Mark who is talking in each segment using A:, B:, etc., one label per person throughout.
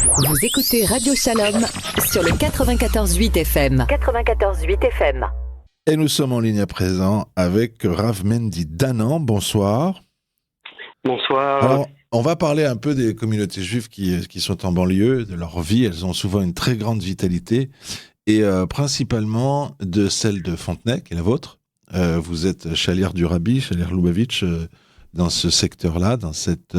A: Vous écoutez Radio Shalom sur le 94.8 FM. 94.8 FM.
B: Et nous sommes en ligne à présent avec Rav Mendy d'Annan. Bonsoir.
C: Bonsoir.
B: Alors, on va parler un peu des communautés juives qui sont en banlieue, de leur vie. Elles ont souvent une très grande vitalité. Et principalement de celle de Fontenay, qui est la vôtre. Vous êtes Chaliar du Rabbi, Chaliar Lubavitch, dans ce secteur-là, dans cette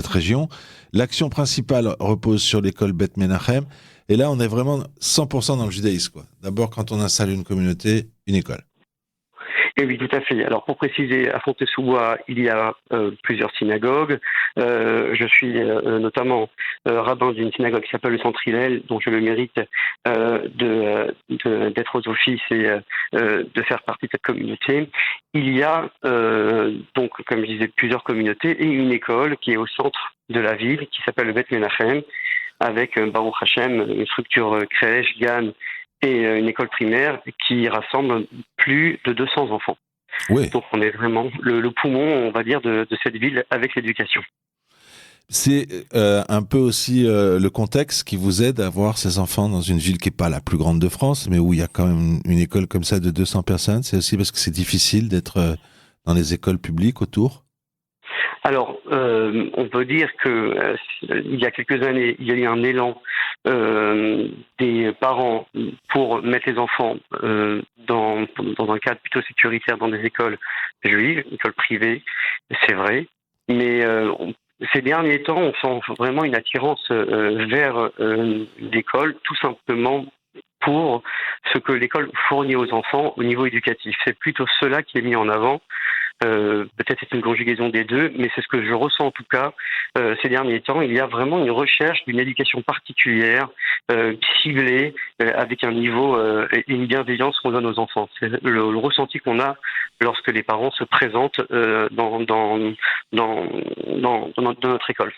B: région. L'action principale repose sur l'école Beth Menachem. Et là, on est vraiment 100% dans le judaïsme, quoi. D'abord, quand on installe une communauté, une école.
C: Et oui, tout à fait. Alors, pour préciser, à Fontenay-sous-Bois, il y a plusieurs synagogues. Je suis notamment rabbin d'une synagogue qui s'appelle le Centre Hillel, dont j'ai le mérite d'être aux offices et de faire partie de cette communauté. Il y a donc, comme je disais, plusieurs communautés et une école qui est au centre de la ville, qui s'appelle le Beth Menachem, avec Baruch Hashem, une structure crèche, GAN, et une école primaire qui rassemble plus de 200 enfants.
B: Oui.
C: Donc on est vraiment le poumon, on va dire, de cette ville avec l'éducation.
B: C'est un peu aussi le contexte qui vous aide à avoir ces enfants dans une ville qui n'est pas la plus grande de France, mais où il y a quand même une école comme ça de 200 personnes. C'est aussi parce que c'est difficile d'être dans les écoles publiques autour. Alors,
C: on peut dire que il y a quelques années, il y a eu un élan des parents pour mettre les enfants dans un cadre plutôt sécuritaire dans des écoles juives, écoles privées, c'est vrai. Mais ces derniers temps, on sent vraiment une attirance vers l'école, tout simplement pour ce que l'école fournit aux enfants au niveau éducatif. C'est plutôt cela qui est mis en avant. Peut-être c'est une conjugaison des deux, mais c'est ce que je ressens en tout cas ces derniers temps. Il y a vraiment une recherche d'une éducation particulière, ciblée, avec un niveau et une bienveillance qu'on donne aux enfants. C'est le ressenti qu'on a lorsque les parents se présentent dans notre école.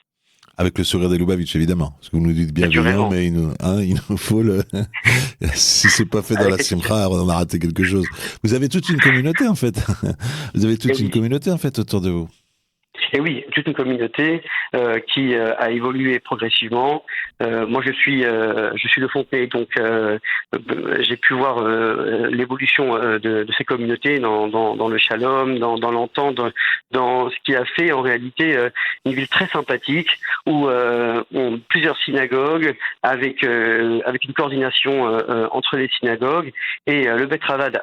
B: Avec le sourire des Lubavitch, évidemment. Parce que vous nous dites bienveillant, mais il nous faut le... si c'est pas fait dans la simcha, on a raté quelque chose. Vous avez toute une communauté, en fait. Vous avez toute une communauté, en fait, autour de vous.
C: Et oui, toute une communauté qui a évolué progressivement. Moi, je suis de Fontenay, donc j'ai pu voir l'évolution de ces communautés dans le Shalom, dans l'entente, dans ce qui a fait en réalité une ville très sympathique où on plusieurs synagogues avec une coordination entre les synagogues et le Bet Ravad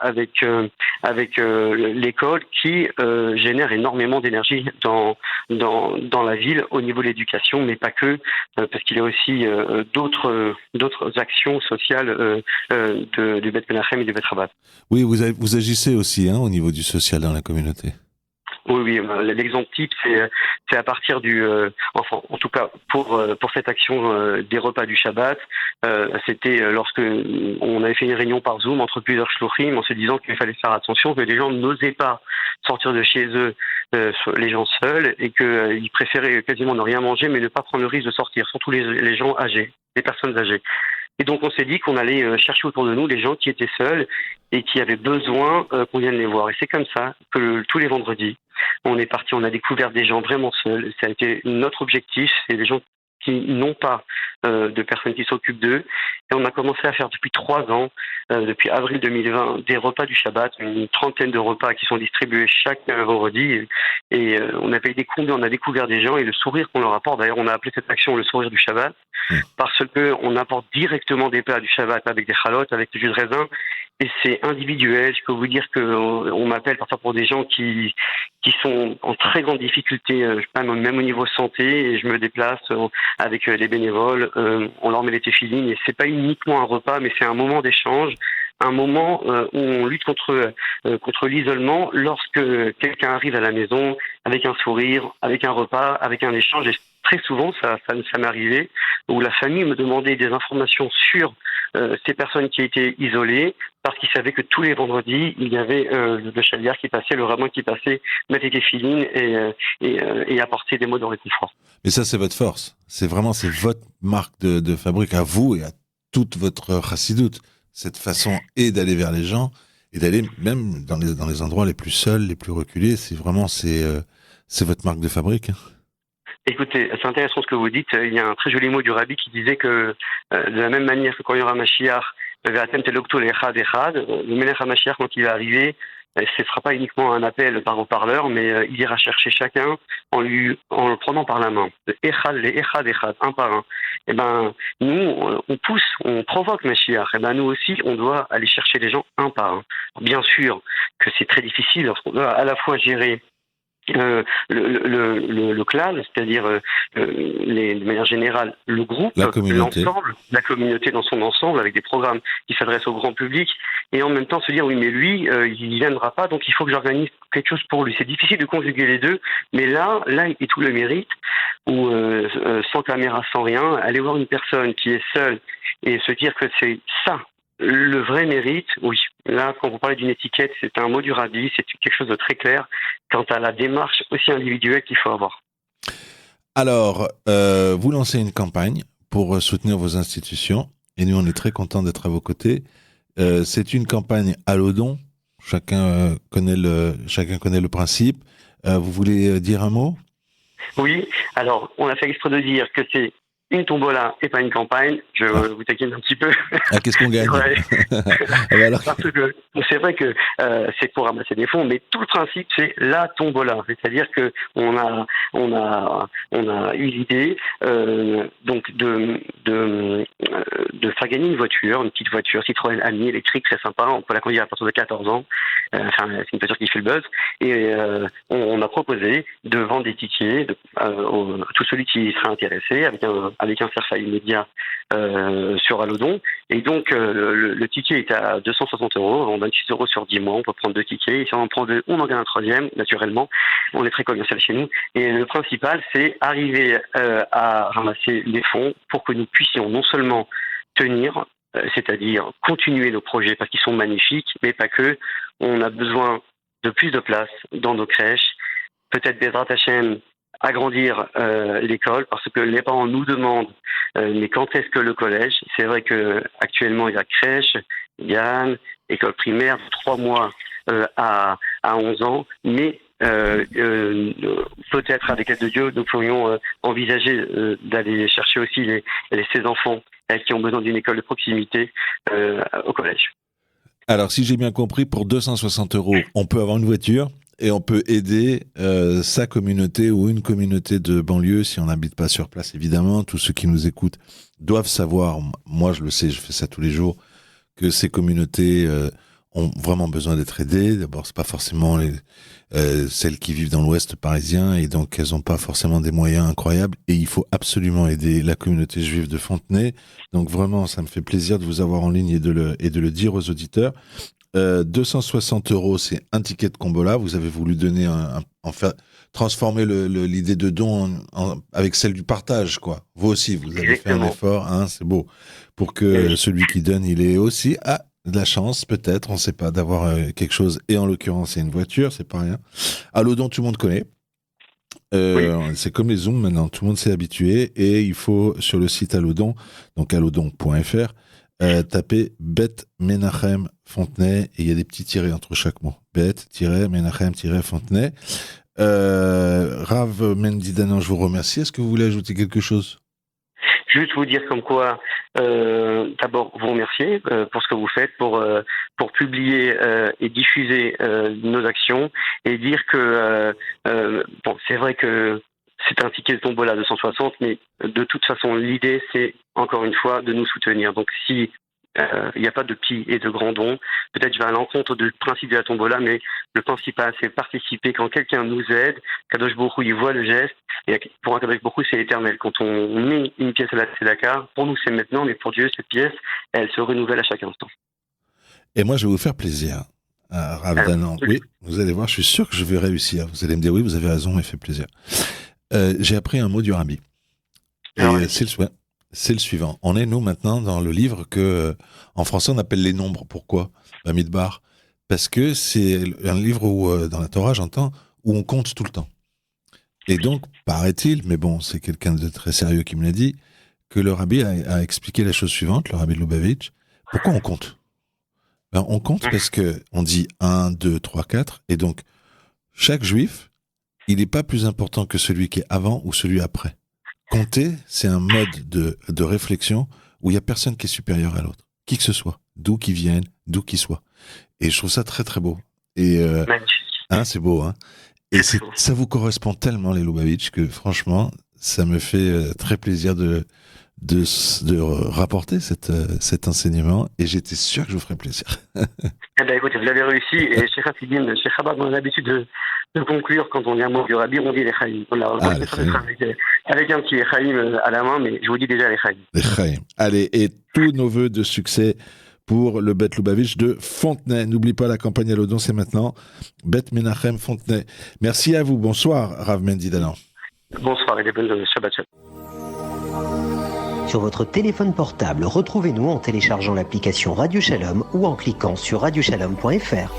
C: avec l'école qui génère énormément d'énergie dans la ville au niveau de l'éducation, mais pas que, parce qu'il y a aussi d'autres actions sociales du Bet Menachem et du Bet Ravad.
B: Oui, vous agissez aussi au niveau du social dans la communauté.
C: Oui, l'exemple type, c'est à partir enfin, en tout cas, pour cette action des repas du Shabbat, c'était lorsque on avait fait une réunion par Zoom entre plusieurs shluchim en se disant qu'il fallait faire attention, que les gens n'osaient pas sortir de chez eux, les gens seuls, et qu'ils préféraient quasiment ne rien manger, mais ne pas prendre le risque de sortir, surtout les gens âgés, les personnes âgées. Et donc on s'est dit qu'on allait chercher autour de nous les gens qui étaient seuls et qui avaient besoin qu'on vienne les voir. Et c'est comme ça que tous les vendredis, on est parti, on a découvert des gens vraiment seuls. Ça a été notre objectif, c'est des gens qui n'ont pas de personnes qui s'occupent d'eux. Et on a commencé à faire depuis 3 ans, depuis avril 2020, des repas du Shabbat, une trentaine de repas qui sont distribués chaque vendredi. Et on avait on a découvert des gens et le sourire qu'on leur apporte. D'ailleurs, on a appelé cette action le sourire du Shabbat parce que on apporte directement des plats du Shabbat avec des chalotes, avec du jus de raisin. Et c'est individuel. Je peux vous dire qu'on m'appelle parfois pour des gens qui sont en très grande difficulté, même au niveau santé, et je me déplace avec des bénévoles. On leur met les téfilines et c'est pas uniquement un repas, mais c'est un moment d'échange, un moment où on lutte contre l'isolement lorsque quelqu'un arrive à la maison avec un sourire, avec un repas, avec un échange. Et très souvent, ça m'est arrivé, où la famille me demandait des informations sur ces personnes qui étaient isolées, parce qu'ils savaient que tous les vendredis, il y avait le chaliar qui passait, le rabbin qui passait, mettre les téfilines et apporter des mots de réconfort.
B: Mais ça, c'est votre force. C'est votre marque de fabrique à vous et à toute votre chassidoute. Cette façon et d'aller vers les gens et d'aller même dans les endroits les plus seuls, les plus reculés. C'est votre marque de fabrique.
C: Écoutez, c'est intéressant ce que vous dites. Il y a un très joli mot du Rabbi qui disait que de la même manière que quand il y aura Mashiach, le Melech HaMashiach, quand il va arriver, ce ne sera pas uniquement un appel par haut-parleur, mais il ira chercher chacun en le prenant par la main. Echad, un par un. Eh ben, nous, on pousse, on provoque Mashiach. Eh ben, nous aussi, on doit aller chercher les gens un par un. Bien sûr que c'est très difficile lorsqu'on doit à la fois gérer le clan, c'est-à-dire de manière générale le groupe, l'ensemble, la communauté dans son ensemble, avec des programmes qui s'adressent au grand public, et en même temps se dire oui mais lui il viendra pas, donc il faut que j'organise quelque chose pour lui. C'est difficile de conjuguer les deux, mais là est tout le mérite, où sans caméra, sans rien, aller voir une personne qui est seule et se dire que c'est ça le vrai mérite, oui. Là, quand vous parlez d'une étiquette, c'est un mot du Rabbi, c'est quelque chose de très clair quant à la démarche aussi individuelle qu'il faut avoir.
B: Alors, vous lancez une campagne pour soutenir vos institutions, et nous, on est très contents d'être à vos côtés. C'est une campagne à l'Odon, chacun connaît le principe. Vous voulez dire un mot ?
C: Oui, alors, on a fait exprès de dire que c'est une tombola et pas une campagne. Je vous taquine un petit peu.
B: Ah, qu'est-ce qu'on gagne?
C: Ouais.
B: Alors...
C: Parce que c'est vrai que c'est pour ramasser des fonds, mais tout le principe c'est la tombola. C'est-à-dire que on a eu l'idée donc de faire gagner une petite voiture Citroën Ami électrique très sympa. On peut la conduire à partir de 14 ans. Enfin, c'est une voiture qui fait le buzz. Et on a proposé de vendre des tickets à tout celui qui serait intéressé avec un cercle immédiat sur Alodon. Et donc, le ticket est à 260 €. On donne 6 € sur 10 mois. On peut prendre 2 tickets. Et si on en prend 2, on en gagne un troisième, naturellement. On est très commercial chez nous. Et le principal, c'est arriver à ramasser les fonds pour que nous puissions non seulement tenir, c'est-à-dire continuer nos projets parce qu'ils sont magnifiques, mais pas que. On a besoin de plus de place dans nos crèches. Peut-être Bezrat Hashem agrandir l'école, parce que les parents nous demandent mais quand est-ce que le collège? C'est vrai que actuellement il y a crèche, Yann, école primaire, de 3 mois à 11 ans, mais peut-être avec l'aide de Dieu, nous pourrions envisager d'aller chercher aussi ces enfants qui ont besoin d'une école de proximité au collège.
B: Alors, si j'ai bien compris, pour 260 €, on peut avoir une voiture et on peut aider sa communauté ou une communauté de banlieue si on n'habite pas sur place, évidemment. Tous ceux qui nous écoutent doivent savoir, moi je le sais, je fais ça tous les jours, que ces communautés ont vraiment besoin d'être aidées. D'abord, c'est pas forcément celles qui vivent dans l'Ouest parisien, et donc elles n'ont pas forcément des moyens incroyables, et il faut absolument aider la communauté juive de Fontenay. Donc vraiment, ça me fait plaisir de vous avoir en ligne et de le dire aux auditeurs. 260 €, c'est un ticket de Combola. Vous avez voulu donner transformer l'idée de don avec celle du partage, quoi. Vous aussi, vous avez fait un effort, hein, c'est beau, pour que celui qui donne, il ait aussi de la chance, peut-être, on ne sait pas, d'avoir quelque chose. Et en l'occurrence, c'est une voiture, c'est pas rien. Alodon, tout le monde connaît. Oui. C'est comme les Zooms maintenant, tout le monde s'est habitué, et il faut, sur le site Alodon, donc alodon.fr, taper Bet Menachem Fontenay, et il y a des petits tirets entre chaque mot. Bet-Menachem-Fontenay. Rav Mendidanan, je vous remercie. Est-ce que vous voulez ajouter quelque chose?
C: Juste vous dire comme quoi, d'abord vous remercier pour ce que vous faites, pour publier et diffuser nos actions, et dire que c'est vrai que c'est un ticket de tombola de 160, mais de toute façon l'idée c'est encore une fois de nous soutenir. Donc si il n'y a pas de petits et de grands dons, peut-être je vais à l'encontre du principe de la tombola, mais le principal c'est participer. Quand quelqu'un nous aide, Kadosh Baruch Hu, il voit le geste, et pour un Kadosh Baruch Hu c'est éternel. Quand on met une pièce à la Tzedaka, pour nous c'est maintenant, mais pour Dieu cette pièce, elle se renouvelle à chaque instant.
B: Et moi je vais vous faire plaisir, Rav Danan. Oui, vous allez voir, je suis sûr que je vais réussir. Vous allez me dire oui, vous avez raison, il fait plaisir. J'ai appris un mot du Rabbi. Et c'est le suivant. On est, nous, maintenant, dans le livre que, en français, on appelle les nombres. Pourquoi? Bamidbar. Parce que c'est un livre où, dans la Torah, j'entends, où on compte tout le temps. Et donc, paraît-il, mais bon, c'est quelqu'un de très sérieux qui me l'a dit, que le Rabbi a expliqué la chose suivante, le Rabbi Lubavitch. Pourquoi on compte? On compte parce que on dit 1, 2, 3, 4, et donc, chaque juif il n'est pas plus important que celui qui est avant ou celui après. Compter, c'est un mode de réflexion où il n'y a personne qui est supérieur à l'autre. Qui que ce soit, d'où qu'il vienne, d'où qu'il soit. Et je trouve ça très très beau. Et c'est beau, hein. Et ça vous correspond tellement, les Lubavitch, que franchement, ça me fait très plaisir de rapporter cet enseignement, et j'étais sûr que je vous ferais plaisir.
C: Écoutez, vous l'avez réussi, et chez Chassidim, chez Chabad, on a l'habitude de conclure quand on dit un mot du Rabbi, on dit les Chaim. On l'a avec un petit Chaim à la main, mais je vous dis déjà les Chaim.
B: Les Chaim. Allez, et tous nos vœux de succès pour le Bet Lubavitch de Fontenay. N'oublie pas, la campagne à l'Odon, c'est maintenant. Bet Menachem Fontenay. Merci à vous. Bonsoir, Rav Mendy Dalan.
C: Bonsoir et des bonnes Shabbat Shalom.
D: Sur votre téléphone portable, retrouvez-nous en téléchargeant l'application Radio Shalom ou en cliquant sur radioshalom.fr.